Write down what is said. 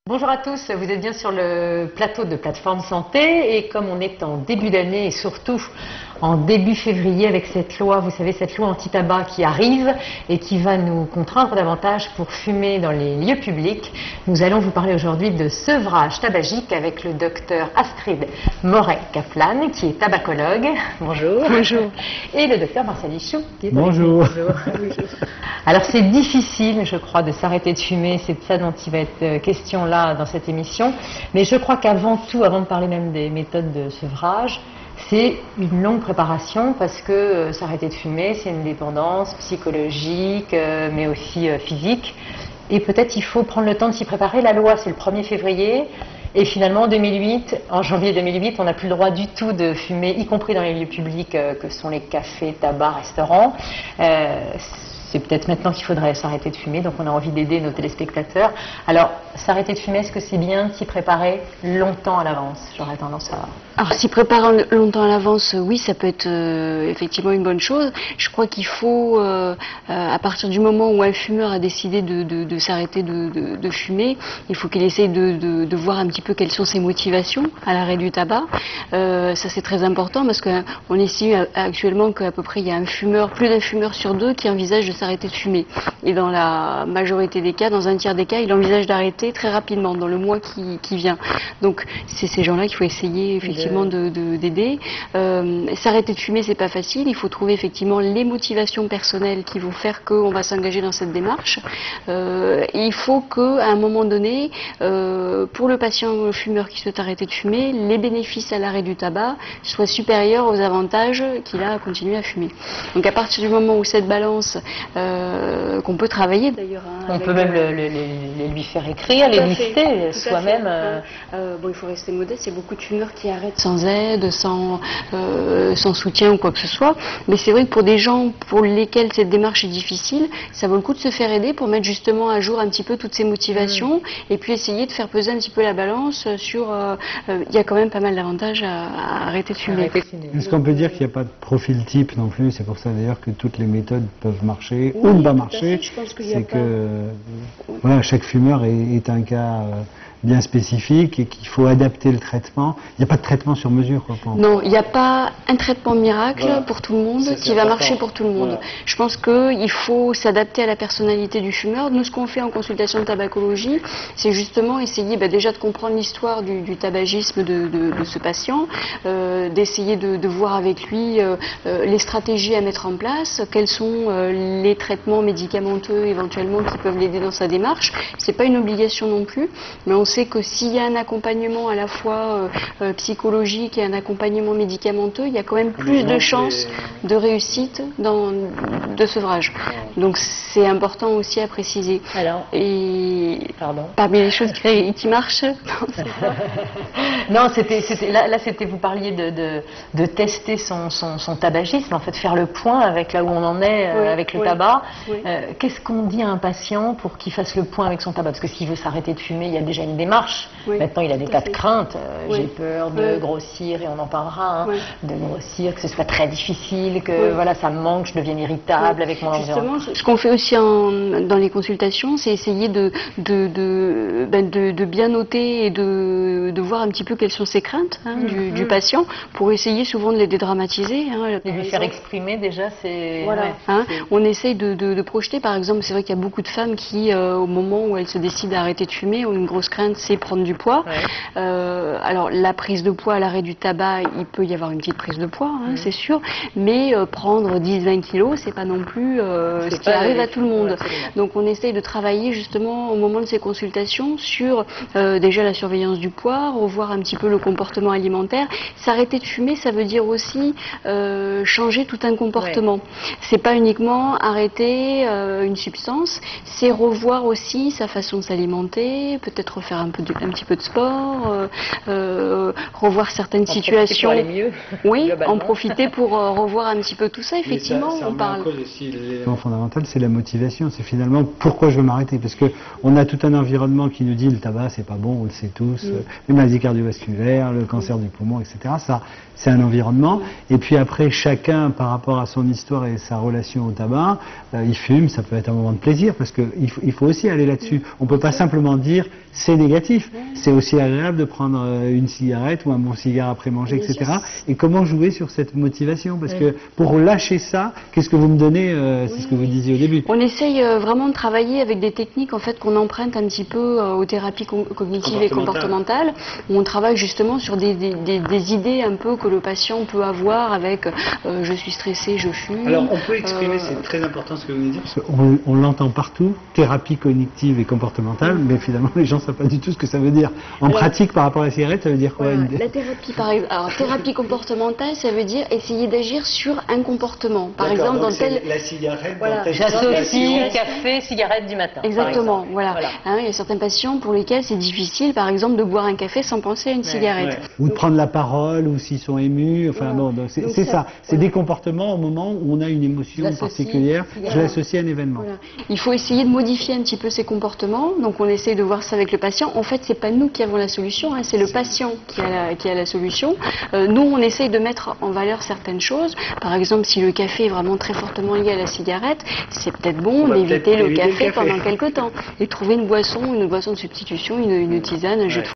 Bonjour à tous, vous êtes bien sur le plateau de Plateforme Santé et comme on est en début d'année et surtout en début février avec cette loi, vous savez, cette loi anti-tabac qui arrive et qui va nous contraindre davantage pour fumer dans les lieux publics, nous allons vous parler aujourd'hui de sevrage tabagique avec le docteur Astrid Moret-Kaplan qui est tabacologue. Bonjour. Bonjour. Et le docteur Marcel Ichou qui est Bonjour. Bonjour. Alors c'est difficile, je crois, de s'arrêter de fumer, c'est de ça dont il va être question là dans cette émission. Mais je crois qu'avant tout, avant de parler même des méthodes de sevrage, c'est une longue préparation parce que s'arrêter de fumer, c'est une dépendance psychologique, mais aussi physique. Et peut-être il faut prendre le temps de s'y préparer. La loi, c'est le 1er février. Et finalement, en janvier 2008, on n'a plus le droit du tout de fumer, y compris dans les lieux publics que sont les cafés, tabacs, restaurants. C'est peut-être maintenant qu'il faudrait s'arrêter de fumer, donc on a envie d'aider nos téléspectateurs. Alors, s'arrêter de fumer, est-ce que c'est bien de s'y préparer longtemps à l'avance? J'aurais tendance à... Alors, s'y préparer longtemps à l'avance, oui, ça peut être effectivement une bonne chose. Je crois qu'il faut, à partir du moment où un fumeur a décidé de s'arrêter de fumer, il faut qu'il essaye de voir un petit peu quelles sont ses motivations à l'arrêt du tabac. Ça, c'est très important parce qu'on estime actuellement qu'à peu près il y a plus d'un fumeur sur deux qui envisage de s'arrêter de fumer. Et dans la majorité des cas, dans un tiers des cas, il envisage d'arrêter très rapidement, dans le mois qui vient. Donc, c'est ces gens-là qu'il faut essayer effectivement d'aider. S'arrêter de fumer, c'est pas facile. Il faut trouver effectivement les motivations personnelles qui vont faire qu'on va s'engager dans cette démarche. Et il faut qu'à un moment donné, pour le patient ou le fumeur qui souhaite arrêter de fumer, les bénéfices à l'arrêt du tabac soient supérieurs aux avantages qu'il a à continuer à fumer. Donc, à partir du moment où cette balance qu'on peut travailler d'ailleurs. On peut même les lui faire écrire, les lister soi-même. Bon, il faut rester modeste. Il y a beaucoup de fumeurs qui arrêtent sans aide, sans soutien ou quoi que ce soit. Mais c'est vrai que pour des gens pour lesquels cette démarche est difficile, ça vaut le coup de se faire aider pour mettre justement à jour un petit peu toutes ces motivations et puis essayer de faire peser un petit peu la balance sur. Il y a quand même pas mal d'avantages à arrêter de fumer. Est-ce qu'on peut dire qu'il n'y a pas de profil type non plus? C'est pour ça d'ailleurs que toutes les méthodes peuvent marcher ou ne pas marcher. C'est que voilà, chaque fumeur est un cas bien spécifique et qu'il faut adapter le traitement. Il n'y a pas de traitement sur mesure, quoi. Non, il n'y a pas un traitement miracle pour tout le monde qui va marcher pour tout le monde. Je pense qu'il faut s'adapter à la personnalité du fumeur. Nous, ce qu'on fait en consultation de tabacologie, c'est justement essayer déjà de comprendre l'histoire du tabagisme de ce patient, d'essayer de voir avec lui les stratégies à mettre en place, quels sont les traitements médicamenteux éventuellement qui peuvent l'aider dans sa démarche. C'est pas une obligation non plus, mais on sait que s'il y a un accompagnement à la fois psychologique et un accompagnement médicamenteux, il y a quand même plus de chances de réussite de sevrage. Donc c'est important aussi à préciser. Alors, parmi les choses qui marchent, non, c'était vous parliez de tester son tabagisme, en fait faire le point avec là où on en est avec le tabac. Qu'est-ce qu'on dit à un patient pour qu'il fasse le point avec son tabac? Parce que s'il veut s'arrêter de fumer, il y a déjà une démarche. Maintenant, il a des tas de craintes. J'ai peur de grossir, et on en parlera, de grossir, que ce soit très difficile, que voilà, ça me manque, je devienne irritable avec mon environnement. Justement, ce qu'on fait aussi dans les consultations, c'est essayer de bien noter et de voir un petit peu quelles sont ses craintes du patient pour essayer souvent de les dédramatiser. De lui faire exprimer déjà, c'est... Voilà. On essaye de projeter, par exemple, c'est vrai qu'il y a beaucoup de femmes qui, au moment où elles se décident à arrêter de fumer, ont une grosse crainte, c'est prendre du poids. Alors, la prise de poids à l'arrêt du tabac, il peut y avoir une petite prise de poids, c'est sûr, mais prendre 10-20 kilos, c'est pas non plus ce qui arrive à tout le monde. Donc, on essaye de travailler justement au moment de ces consultations sur déjà la surveillance du poids, revoir un petit peu le comportement alimentaire. S'arrêter de fumer, ça veut dire aussi changer tout un comportement. C'est pas uniquement arrêter une substance, c'est revoir aussi sa façon de s'alimenter, peut-être refaire un petit peu de sport, revoir certaines situations. Pour aller mieux. Oui, en profiter pour revoir un petit peu tout ça. Effectivement, on parle. L'élément fondamental, c'est la motivation. C'est finalement pourquoi je veux m'arrêter. Parce qu'on a tout un environnement qui nous dit le tabac, c'est pas bon, on le sait tous, les maladies cardiovasculaires, le cancer du poumon, etc. Ça, c'est un environnement. Et puis après, chacun, par rapport à son histoire et sa relation au tabac, il fume, ça peut être un moment de plaisir, parce qu'il faut aussi aller là-dessus. On ne peut pas simplement dire c'est négatif. C'est aussi agréable de prendre une cigarette ou un bon cigare après manger, etc. Et comment jouer sur cette motivation? Parce que pour lâcher ça, qu'est-ce que vous me donnez? C'est ce que vous disiez au début. On essaye vraiment de travailler avec des techniques en fait qu'on emprunte un petit peu aux thérapies cognitives et comportementales, où on travaille justement sur des idées un peu que le patient peut avoir avec je suis stressé, je fume. Alors on peut exprimer, c'est très important ce que vous venez de dire, parce qu'on l'entend partout, thérapie cognitive et comportementale, mais finalement les gens ne savent pas du tout ce que ça veut dire. En pratique, par rapport à la cigarette, ça veut dire quoi? La thérapie, par exemple, alors thérapie comportementale, ça veut dire essayer d'agir sur un comportement. Par exemple, dans la cigarette, j'associe café, cigarette du matin. Exactement, voilà. Hein, il y a certains patients pour lesquels c'est difficile, par exemple, de boire un café sans penser à une cigarette. Ou de prendre la parole, ou s'ils sont émus. Enfin bon, c'est ça. C'est des comportements au moment où on a une émotion particulière. Je l'associe à un événement. Voilà. Il faut essayer de modifier un petit peu ces comportements. Donc on essaie de voir ça avec le patient. En fait, c'est pas nous qui avons la solution, hein, c'est le patient qui a la solution. Nous, on essaye de mettre en valeur certaines choses. Par exemple, si le café est vraiment très fortement lié à la cigarette, c'est peut-être bon d'éviter le café pendant quelques temps et trouver une boisson de substitution, une tisane, un jus de